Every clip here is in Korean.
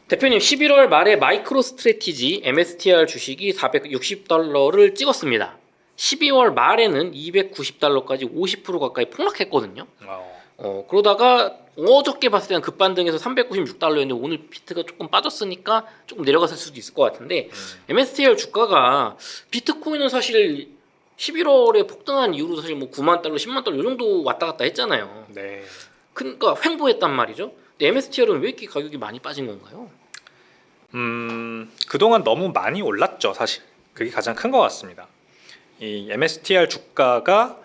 대표님 11월 말에 마이크로 스트래티지 MSTR 주식이 460달러를 찍었습니다. 12월 말에는 290달러까지 50% 가까이 폭락했거든요. 그러다가 어저께 봤을 때는 급반등해서 396달러였는데 오늘 비트가 조금 빠졌으니까 조금 내려갔을 수도 있을 것 같은데 MSTR 주가가 비트코인은 사실 11월에 폭등한 이후로 사실 뭐 9만 달러, 10만 달러 이 정도 왔다 갔다 했잖아요. 네. 그러니까 횡보했단 말이죠. 근데 MSTR은 왜 이렇게 가격이 많이 빠진 건가요? 그동안 너무 많이 올랐죠, 사실. 그게 가장 큰 것 같습니다. 이 MSTR 주가가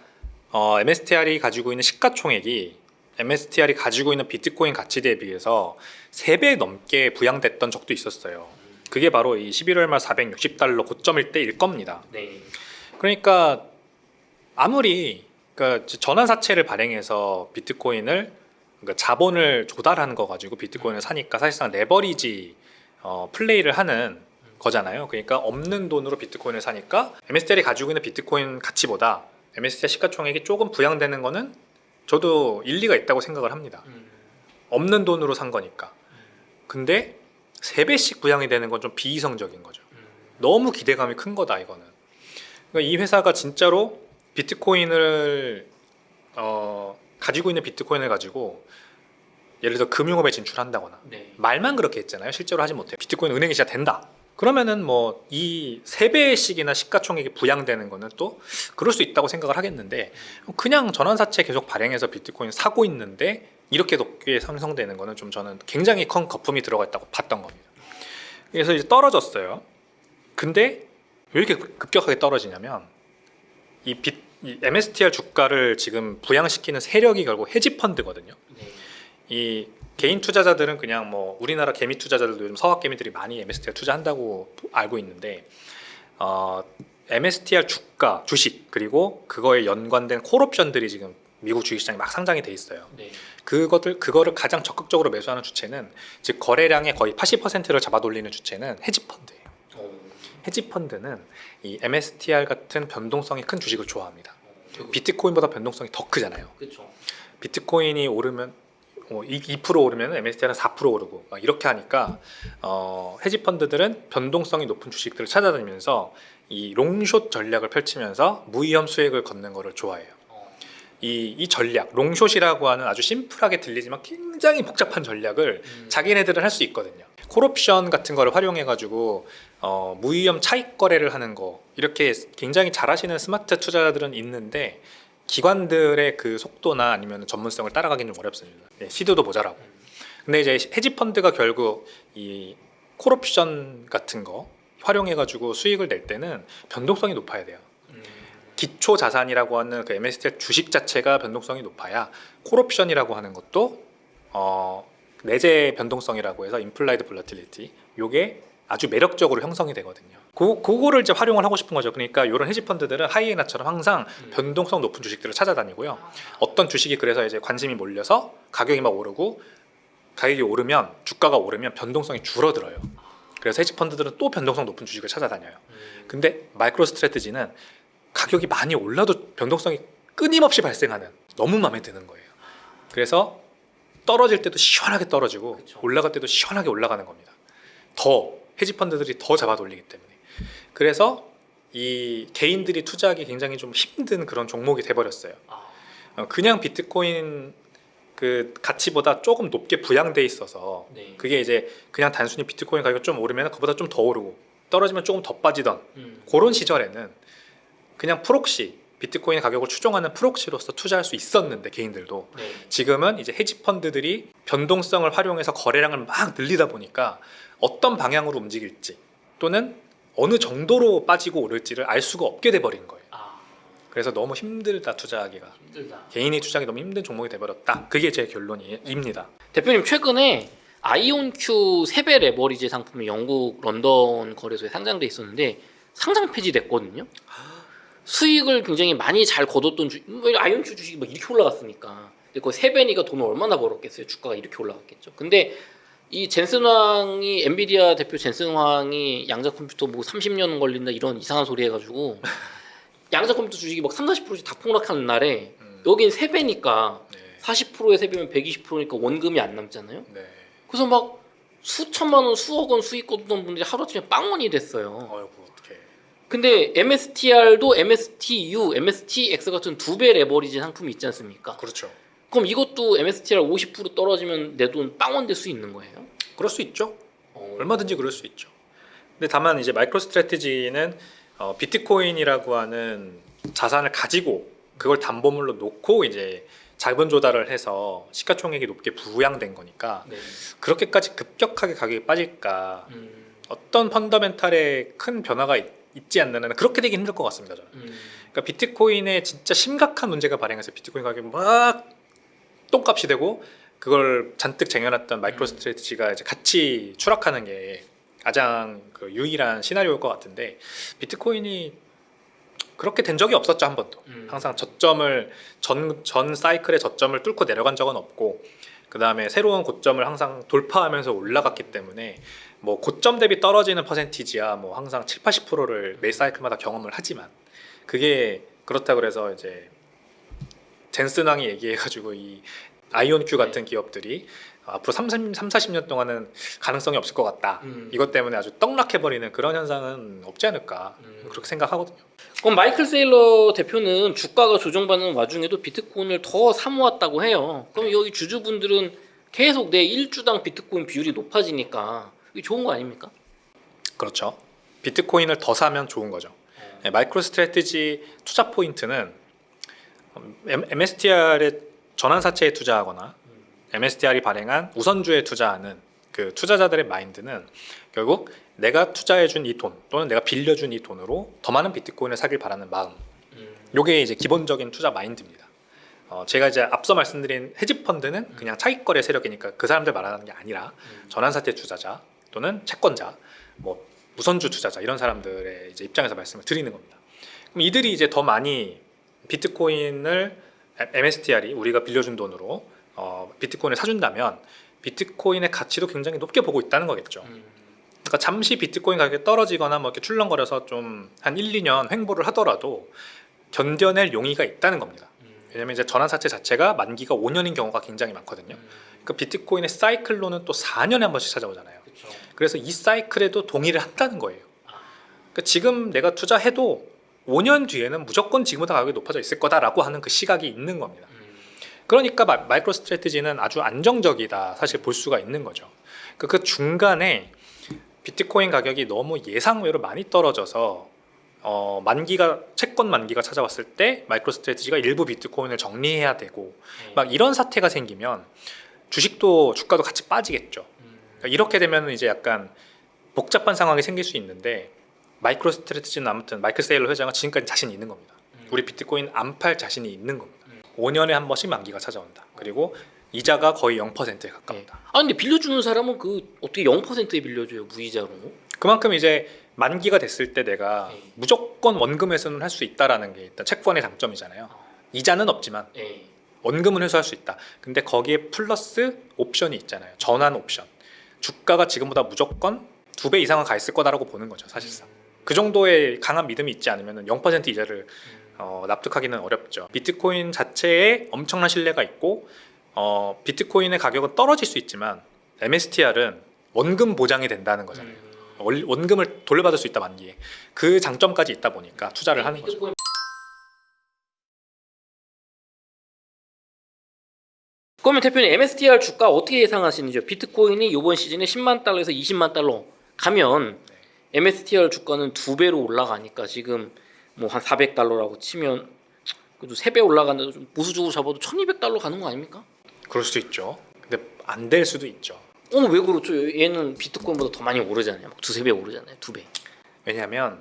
MSTR이 가지고 있는 시가총액이 MSTR이 가지고 있는 비트코인 가치 대비해서 3배 넘게 부양됐던 적도 있었어요. 그게 바로 이 11월 말 460달러 고점일 때일 겁니다. 네. 그러니까 아무리 그러니까 전환사채를 발행해서 비트코인을 그러니까 자본을 조달하는 거 가지고 비트코인을 사니까 사실상 레버리지 플레이를 하는 거잖아요. 그러니까 없는 돈으로 비트코인을 사니까 MSTR이 가지고 있는 비트코인 가치보다 MSTR 시가총액이 조금 부양되는 거는 저도 일리가 있다고 생각을 합니다. 없는 돈으로 산 거니까. 근데 3배씩 부양이 되는 건 좀 비이성적인 거죠. 너무 기대감이 큰 거다 이거는. 그러니까 이 회사가 진짜로 비트코인을 가지고 있는 비트코인을 가지고 예를 들어 금융업에 진출한다거나 네. 말만 그렇게 했잖아요. 실제로 하지 못해요. 비트코인 은행이 진짜 된다. 그러면은 뭐 이 3배씩이나 시가총액이 부양되는 거는 또 그럴 수 있다고 생각을 하겠는데 그냥 전환사채 계속 발행해서 비트코인 사고 있는데 이렇게 높게 상승되는 거는 좀 저는 굉장히 큰 거품이 들어가 있다고 봤던 겁니다. 그래서 이제 떨어졌어요. 근데 왜 이렇게 급격하게 떨어지냐면 이 MSTR 주가를 지금 부양시키는 세력이 결국 헤지펀드거든요. 네. 이 개인 투자자들은 그냥 뭐 우리나라 개미 투자자들도 요즘 서학 개미들이 많이 MSTR 투자한다고 알고 있는데 MSTR 주가 주식 그리고 그거에 연관된 콜옵션들이 지금 미국 주식시장에 막 상장이 돼 있어요. 네. 그거를 가장 적극적으로 매수하는 주체는 즉 거래량의 거의 80%를 잡아돌리는 주체는 헤지펀드예요. 헤지펀드는 이 MSTR 같은 변동성이 큰 주식을 좋아합니다. 비트코인보다 변동성이 더 크잖아요. 그렇죠. 비트코인이 오르면 2% 오르면 MSTR은 4% 오르고 막 이렇게 하니까 헤지펀드들은 변동성이 높은 주식들을 찾아다니면서 이 롱숏 전략을 펼치면서 무위험 수익을 걷는 거를 좋아해요. 이 전략 롱숏이라고 하는 아주 심플하게 들리지만 굉장히 복잡한 전략을 자기네들은 할 수 있거든요. 콜옵션 같은 거를 활용해 가지고 무위험 차익 거래를 하는 거 이렇게 굉장히 잘하시는 스마트 투자자들은 있는데 기관들의 그 속도나 아니면 전문성을 따라가기는 좀 어렵습니다. 시드도 모자라고. 근데 이제 헤지펀드가 결국 이 콜옵션 같은 거 활용해 가지고 수익을 낼 때는 변동성이 높아야 돼요. 기초 자산이라고 하는 그 MSTR 주식 자체가 변동성이 높아야 콜옵션이라고 하는 것도 내재 변동성이라고 해서 임플라이드 볼라틸리티 요게 아주 매력적으로 형성이 되거든요. 그거를 이제 활용을 하고 싶은 거죠. 그러니까 이런 헤지펀드들은 하이에나처럼 항상 변동성 높은 주식들을 찾아다니고요. 어떤 주식이 그래서 이제 관심이 몰려서 가격이 막 오르고 가격이 오르면 주가가 오르면 변동성이 줄어들어요. 그래서 헤지펀드들은 또 변동성 높은 주식을 찾아다녀요. 근데 마이크로 스트래티지는 가격이 많이 올라도 변동성이 끊임없이 발생하는 너무 마음에 드는 거예요. 그래서 떨어질 때도 시원하게 떨어지고 그쵸. 올라갈 때도 시원하게 올라가는 겁니다. 더 헤지펀드들이 더 잡아돌리기 때문에. 그래서 이 개인들이 투자하기 굉장히 좀 힘든 그런 종목이 돼버렸어요. 그냥 비트코인 그 가치보다 조금 높게 부양돼 있어서 네. 그게 이제 그냥 단순히 비트코인 가격이 좀 오르면 그보다 좀 더 오르고 떨어지면 조금 더 빠지던 그런 시절에는 그냥 프록시 비트코인 가격을 추종하는 프록시로서 투자할 수 있었는데 개인들도 네. 지금은 이제 헤지펀드들이 변동성을 활용해서 거래량을 막 늘리다 보니까 어떤 방향으로 움직일지 또는 어느 정도로 빠지고 오를지를 알 수가 없게 돼버린 거예요. 그래서 너무 힘들다 투자하기가. 힘들다. 개인이 투자하기 너무 힘든 종목이 돼버렸다. 그게 제 결론입니다. 대표님 최근에 아이온큐 3배 레버리지 상품이 영국 런던 거래소에 상장돼 있었는데 상장 폐지됐거든요. 수익을 굉장히 많이 잘 거뒀던 아이온큐 주식이 막 이렇게 올라갔으니까. 근데 그 3배니까 돈을 얼마나 벌었겠어요. 주가가 이렇게 올라갔겠죠. 근데 이 젠슨 황이 엔비디아 대표 젠슨 황이 양자 컴퓨터 뭐 30년 걸린다 이런 이상한 소리 해가지고 양자 컴퓨터 주식이 막 30~40%씩 다 폭락하는 날에 여긴 3배니까 네. 40%의 3배면 120%니까 원금이 안 남잖아요. 네. 그래서 막 수천만 원, 수억 원 수익 거두던 분들이 하루아침에 빵원이 됐어요. 어이구 어떻게? 근데 MSTR도 MSTU, MSTX 같은 두 배 레버리지 상품이 있지 않습니까? 그렇죠. 그럼 이것도 MSTR 50% 떨어지면 내 돈 빵원 될 수 있는 거예요? 그럴 수 있죠. 얼마든지 그럴 수 있죠. 근데 다만 이제 마이크로 스트래티지는 비트코인이라고 하는 자산을 가지고 그걸 담보물로 놓고 이제 자본 조달을 해서 시가총액이 높게 부양된 거니까 네. 그렇게까지 급격하게 가격이 빠질까? 음, 어떤 펀더멘탈에 큰 변화가 있지 않는 한은 그렇게 되긴 힘들 것 같습니다. 저는. 그러니까 비트코인에 진짜 심각한 문제가 발생해서 비트코인 가격이 막 똥값이 되고 그걸 잔뜩 쟁여놨던 마이크로 스트래티지가 이제 같이 추락하는 게 가장 그 유일한 시나리오일 것 같은데 비트코인이 그렇게 된 적이 없었죠. 한 번도. 항상 저점을 전 사이클의 저점을 뚫고 내려간 적은 없고 그 다음에 새로운 고점을 항상 돌파하면서 올라갔기 때문에 뭐 고점 대비 떨어지는 퍼센티지야 뭐 항상 7~80%를 매 사이클마다 경험을 하지만 그게 그렇다고 그래서 이제 젠슨왕이 얘기해가지고 이 아이온큐 같은 기업들이 앞으로 40년 동안은 가능성이 없을 것 같다. 이것 때문에 아주 떡락해버리는 그런 현상은 없지 않을까 그렇게 생각하거든요. 그럼 마이클 세일러 대표는 주가가 조정받는 와중에도 비트코인을 더 사모았다고 해요. 그럼 여기 주주분들은 계속 내 1주당 비트코인 비율이 높아지니까 이게 좋은 거 아닙니까? 그렇죠. 비트코인을 더 사면 좋은 거죠. 네, 마이크로 스트래티지 투자 포인트는 MSTR의 전환사채에 투자하거나 MSTR이 발행한 우선주에 투자하는 그 투자자들의 마인드는 결국 내가 투자해준 이 돈 또는 내가 빌려준 이 돈으로 더 많은 비트코인을 사길 바라는 마음. 요게 이제 기본적인 투자 마인드입니다. 제가 이제 앞서 말씀드린 헤지펀드는 그냥 차익거래 세력이니까 그 사람들 말하는 게 아니라 전환사채 투자자 또는 채권자, 뭐 우선주 투자자 이런 사람들의 이제 입장에서 말씀을 드리는 겁니다. 그럼 이들이 이제 더 많이 비트코인을 MSTR이 우리가 빌려준 돈으로 비트코인을 사준다면 비트코인의 가치도 굉장히 높게 보고 있다는 거겠죠. 그러니까 잠시 비트코인 가격이 떨어지거나 뭐 이렇게 출렁거려서 좀 한 1~2년 횡보를 하더라도 견뎌낼 용의가 있다는 겁니다. 왜냐면 이제 전환사채 자체가 만기가 5년인 경우가 굉장히 많거든요. 그 비트코인의 사이클로는 또 4년에 한 번씩 찾아오잖아요. 그렇죠. 그래서 이 사이클에도 동의를 한다는 거예요. 그러니까 지금 내가 투자해도 5년 뒤에는 무조건 지금보다 가격이 높아져 있을 거다라고 하는 그 시각이 있는 겁니다. 그러니까 마이크로 스트래티지는 아주 안정적이다 사실 볼 수가 있는 거죠. 그 중간에 비트코인 가격이 너무 예상외로 많이 떨어져서 만기가 채권 만기가 찾아왔을 때 마이크로 스트래티지가 일부 비트코인을 정리해야 되고 막 이런 사태가 생기면 주식도 주가도 같이 빠지겠죠. 그러니까 이렇게 되면 이제 약간 복잡한 상황이 생길 수 있는데 마이크로 스트래티지는 아무튼 마이클 세일러 회장은 지금까지 자신이 있는 겁니다. 우리 비트코인 안 팔 자신이 있는 겁니다. 5년에 한 번씩 만기가 찾아온다. 그리고 이자가 거의 0%에 가깝다. 아 근데 빌려주는 사람은 그 어떻게 0%에 빌려줘요 무이자로? 그만큼 이제 만기가 됐을 때 내가 무조건 원금 회수는 할 수 있다라는 게 일단 채권의 장점이잖아요. 이자는 없지만 원금은 회수할 수 있다. 근데 거기에 플러스 옵션이 있잖아요. 전환 옵션. 주가가 지금보다 무조건 2배 이상은 가 있을 거다라고 보는 거죠. 사실상. 그 정도의 강한 믿음이 있지 않으면 0% 이자를 납득하기는 어렵죠. 비트코인 자체에 엄청난 신뢰가 있고 비트코인의 가격은 떨어질 수 있지만 MSTR은 원금 보장이 된다는 거잖아요. 원금을 돌려받을 수 있다 만기에. 그 장점까지 있다 보니까 투자를 하는 거죠. 그러면 대표님 MSTR 주가 어떻게 예상하시는지요? 비트코인이 이번 시즌에 10만 달러에서 20만 달러 가면 MSTR 주가는 2배로 올라가니까 지금 뭐 한 400달러라고 치면 그래도 3배 올라가는데도 좀 보수적으로 잡아도 1200달러 가는 거 아닙니까? 그럴 수도 있죠. 근데 안 될 수도 있죠. 왜 그렇죠? 얘는 비트코인보다 더 많이 오르잖아요. 막 2~3배 오르잖아요. 2배. 왜냐하면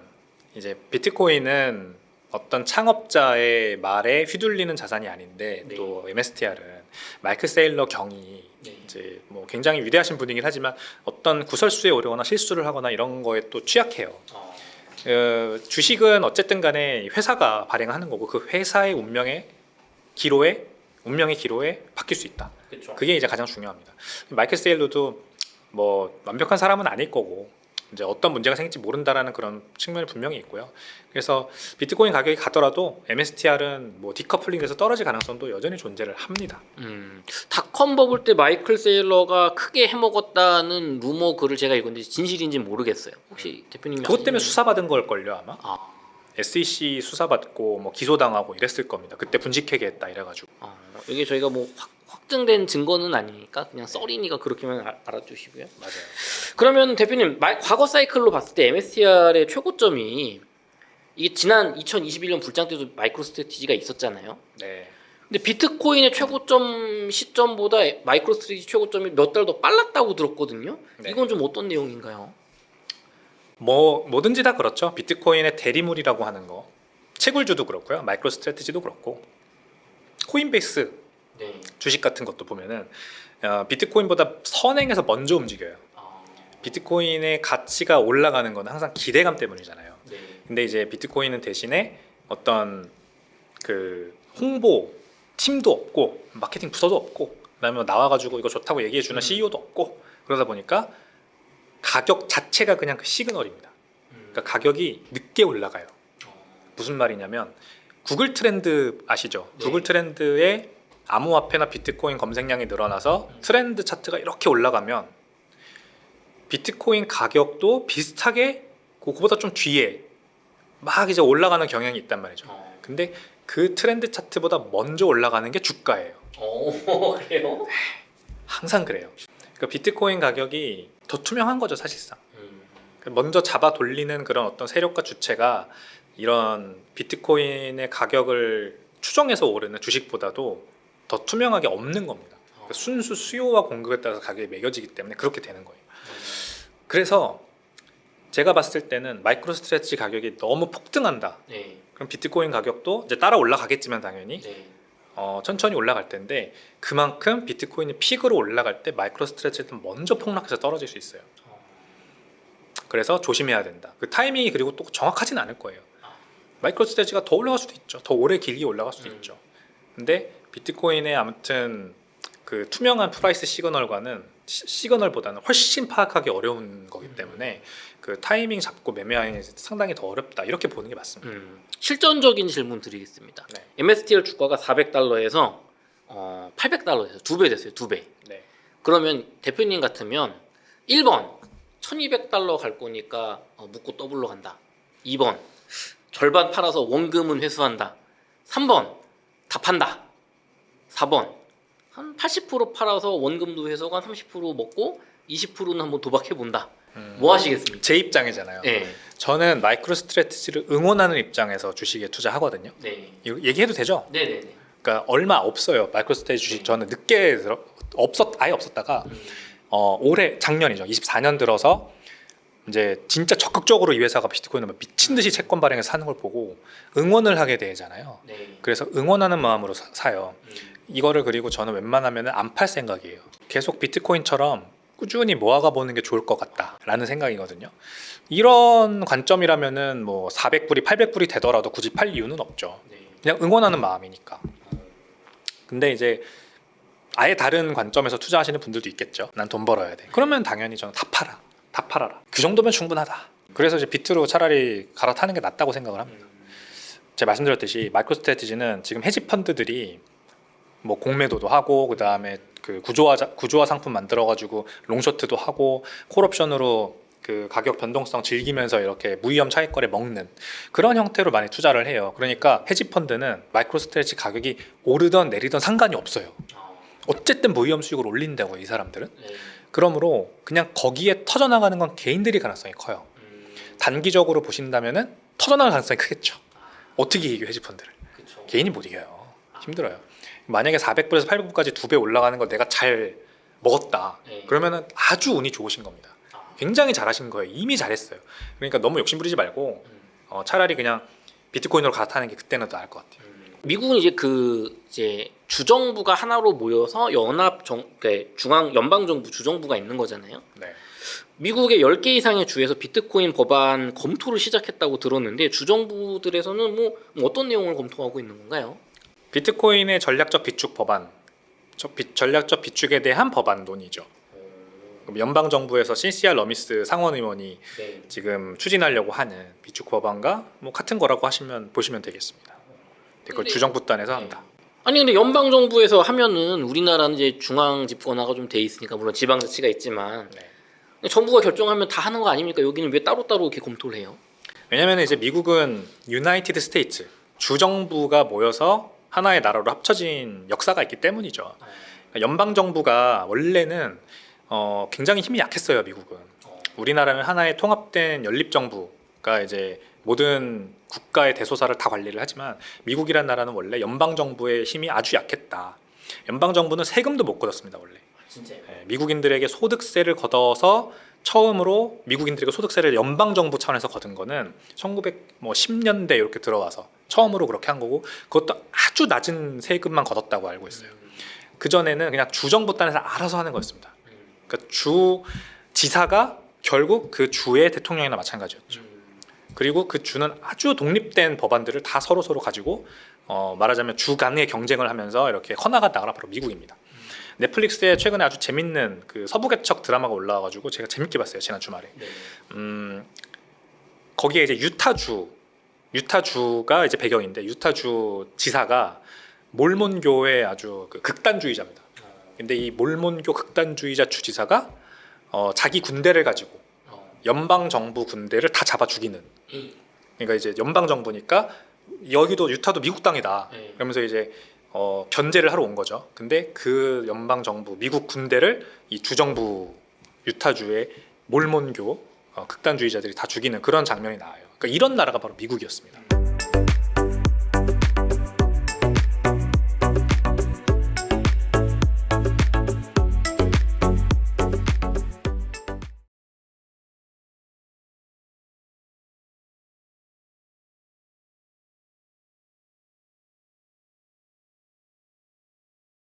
이제 비트코인은 어떤 창업자의 말에 휘둘리는 자산이 아닌데 또 MSTR은 마이클 세일러 경이 이제 뭐 굉장히 위대하신 분이긴 하지만 어떤 구설수에 오르거나 실수를 하거나 이런 거에 또 취약해요. 주식은 어쨌든 간에 회사가 발행하는 거고 그 회사의 운명의 기로에 바뀔 수 있다. 그렇죠. 그게 이제 가장 중요합니다. 마이클 세일러도 뭐 완벽한 사람은 아닐 거고 이제 어떤 문제가 생길지 모른다라는 그런 측면이 분명히 있고요. 그래서 비트코인 가격이 가더라도 MSTR은 뭐 디커플링에서 떨어질 가능성도 여전히 존재를 합니다. 닷컴 버블 때 마이클 세일러가 크게 해먹었다는 루머 글을 제가 읽었는데 진실인지 모르겠어요. 혹시 대표님이 그것 때문에 아시는- 수사받은 걸 걸요 아마. 아, SEC 수사받고 뭐 기소당하고 이랬을 겁니다. 그때 분식회계했다 이래가지고. 이게 저희가 뭐 확증된 증거는 아니니까 그냥 썰이니까 그렇게만 알아주시고요. 맞아요. 그러면 대표님 과거 사이클로 봤을 때 MSTR의 최고점이 이게 지난 2021년 불장 때도 마이크로 스트래티지가 있었잖아요. 네. 근데 비트코인의 최고점 시점보다 마이크로 스트래티지 최고점이 몇 달 더 빨랐다고 들었거든요. 네. 이건 좀 어떤 내용인가요? 뭐 뭐든지 다 그렇죠. 비트코인의 대리물이라고 하는 거. 채굴주도 그렇고요. 마이크로 스트래티지도 그렇고. 코인베이스 네. 주식 같은 것도 보면은 비트코인보다 선행해서 먼저 움직여요. 비트코인의 가치가 올라가는 건 항상 기대감 때문이잖아요. 네. 근데 이제 비트코인은 대신에 어떤 그 홍보 팀도 없고 마케팅 부서도 없고 그다음에 나와가지고 이거 좋다고 얘기해주는 CEO도 없고 그러다 보니까 가격 자체가 그냥 그 시그널입니다. 그러니까 가격이 늦게 올라가요. 무슨 말이냐면 구글 트렌드 아시죠? 네. 구글 트렌드에 암호화폐나 비트코인 검색량이 늘어나서 트렌드 차트가 이렇게 올라가면 비트코인 가격도 비슷하게 그거보다 좀 뒤에 막 이제 올라가는 경향이 있단 말이죠. 근데 그 트렌드 차트보다 먼저 올라가는 게 주가예요. 그래요? 항상 그래요. 그러니까 비트코인 가격이 더 투명한 거죠, 사실상. 먼저 잡아 돌리는 그런 어떤 세력과 주체가 이런 비트코인의 가격을 추정해서 오르는 주식보다도 더 투명하게 없는 겁니다. 그러니까 순수 수요와 공급에 따라서 가격이 매겨지기 때문에 그렇게 되는 거예요. 그래서 제가 봤을 때는 마이크로 스트래티지 가격이 너무 폭등한다. 네. 그럼 비트코인 가격도 이제 따라 올라가겠지만 당연히 네. 천천히 올라갈 텐데 그만큼 비트코인이 픽으로 올라갈 때 마이크로 스트래티지는 먼저 폭락해서 떨어질 수 있어요. 그래서 조심해야 된다. 그 타이밍이 그리고 또 정확하진 않을 거예요. 마이크로 스트래티지가 더 올라갈 수도 있죠. 더 오래 길게 올라갈 수도 있죠. 근데 비트코인의 아무튼 그 투명한 프라이스 시그널보다는 훨씬 파악하기 어려운 거기 때문에 그 타이밍 잡고 매매하는 게 상당히 더 어렵다. 이렇게 보는 게 맞습니다. 실전적인 질문 드리겠습니다. 네. MSTR 주가가 400달러에서 800달러에서 2배 됐어요. 2배. 네. 그러면 대표님 같으면 1번 1200달러 갈 거니까 묶고 더블로 간다. 2번 절반 팔아서 원금은 회수한다. 3번 다 판다. 4번 한 80% 팔아서 원금도 회수하고 한 30% 먹고 20%는 한번 도박해 본다. 뭐 하시겠습니까? 제 입장이잖아요. 네. 저는 마이크로 스트래티지를 응원하는 입장에서 주식에 투자하거든요. 네. 이거 얘기해도 되죠? 네, 네, 네. 그러니까 얼마 없어요. 마이크로 스트래티지 주식 저는 늦게 아예 없었다가 올해 작년이죠. 24년 들어서 이제 진짜 적극적으로 이 회사가 비트코인을 막 미친 듯이 채권 발행해서 사는 걸 보고 응원을 하게 되잖아요. 네. 그래서 응원하는 마음으로 사요. 이거를 그리고 저는 웬만하면 안 팔 생각이에요. 계속 비트코인처럼 꾸준히 모아가 보는 게 좋을 것 같다라는 생각이거든요. 이런 관점이라면은 뭐 400불이 800불이 되더라도 굳이 팔 이유는 없죠. 네. 그냥 응원하는 마음이니까. 근데 이제 아예 다른 관점에서 투자하시는 분들도 있겠죠. 난 돈 벌어야 돼. 그러면 당연히 저는 다 팔아라. 그 정도면 충분하다. 그래서 이제 비트로 차라리 갈아타는 게 낫다고 생각을 합니다. 제가 말씀드렸듯이 마이크로 스트래티지는 지금 헤지 펀드들이 뭐 공매도도 하고 그 다음에 그 구조화 상품 만들어가지고 롱쇼트도 하고 콜옵션으로 그 가격 변동성 즐기면서 이렇게 무위험 차익거래 먹는 그런 형태로 많이 투자를 해요. 그러니까 헤지 펀드는 마이크로 스트래티지 가격이 오르던 내리던 상관이 없어요. 어쨌든 무위험 수익을 올린다고 이 사람들은. 네. 그러므로 그냥 거기에 터져나가는 건 개인들이 가능성이 커요. 단기적으로 보신다면은 터져나갈 가능성이 크겠죠. 어떻게 이겨 헤지 펀드를? 그쵸. 개인이 못 이겨요. 힘들어요. 만약에 400불에서 800불까지 2배 올라가는 거 내가 잘 먹었다. 네. 그러면은 아주 운이 좋으신 겁니다. 굉장히 잘하신 거예요. 이미 잘했어요. 그러니까 너무 욕심부리지 말고 차라리 그냥 비트코인으로 갈아타는 게 그때는 더 나을 것 같아요. 미국은 이제 주정부가 하나로 모여서 중앙 연방정부 주정부가 있는 거잖아요. 네. 미국의 10개 이상의 주에서 비트코인 법안 검토를 시작했다고 들었는데 주정부들에서는 뭐 어떤 내용을 검토하고 있는 건가요? 비트코인의 전략적 비축 법안, 전략적 비축에 대한 법안 논의죠. 연방 정부에서 신시아 러미스 상원 의원이 네. 지금 추진하려고 하는 비축 법안과 뭐 같은 거라고 보시면 되겠습니다. 그걸 근데- 주정부단에서 한다. 아니 근데 연방 정부에서 하면은 우리나라는 이제 중앙 집권화가 좀 돼 있으니까 물론 지방자치가 있지만 네. 정부가 결정하면 다 하는 거 아닙니까? 여기는 왜 따로따로 이렇게 검토를 해요? 왜냐하면 이제 미국은 유나이티드 스테이츠 주정부가 모여서 하나의 나라로 합쳐진 역사가 있기 때문이죠. 연방 정부가 원래는 굉장히 힘이 약했어요. 미국은. 우리나라는 하나의 통합된 연립 정부가 이제 모든 국가의 대소사를 다 관리를 하지만 미국이란 나라는 원래 연방 정부의 힘이 아주 약했다. 연방 정부는 세금도 못 걷었습니다. 원래. 진짜요? 미국인들에게 소득세를 걷어서 처음으로 미국인들에게 소득세를 연방 정부 차원에서 걷은 거는 1910년대 이렇게 들어와서 처음으로 그렇게 한 거고 그것도 아주 낮은 세금만 걷었다고 알고 있어요. 그 전에는 그냥 주정부 단에서 알아서 하는 거였습니다. 그러니까 주 지사가 결국 그 주의 대통령이나 마찬가지였죠. 그리고 그 주는 아주 독립된 법안들을 다 서로 가지고 말하자면 주 간의 경쟁을 하면서 이렇게 커나간 나라가 바로 미국입니다. 넷플릭스에 최근에 아주 재밌는 그 서부개척 드라마가 올라와가지고 제가 재밌게 봤어요. 지난 주말에. 거기에 이제 유타주가 이제 배경인데 유타주 지사가 몰몬교의 아주 그 극단주의자입니다. 근데 이 몰몬교 극단주의자 주지사가 자기 군대를 가지고 연방 정부 군대를 다 잡아 죽이는. 그러니까 이제 연방 정부니까 여기도 유타도 미국 땅이다. 네. 그러면서 이제 견제를 하러 온 거죠. 근데 그 연방 정부 미국 군대를 이 주정부 유타주의 몰몬교 극단주의자들이 다 죽이는 그런 장면이 나와요. 그러니까 이런 나라가 바로 미국이었습니다.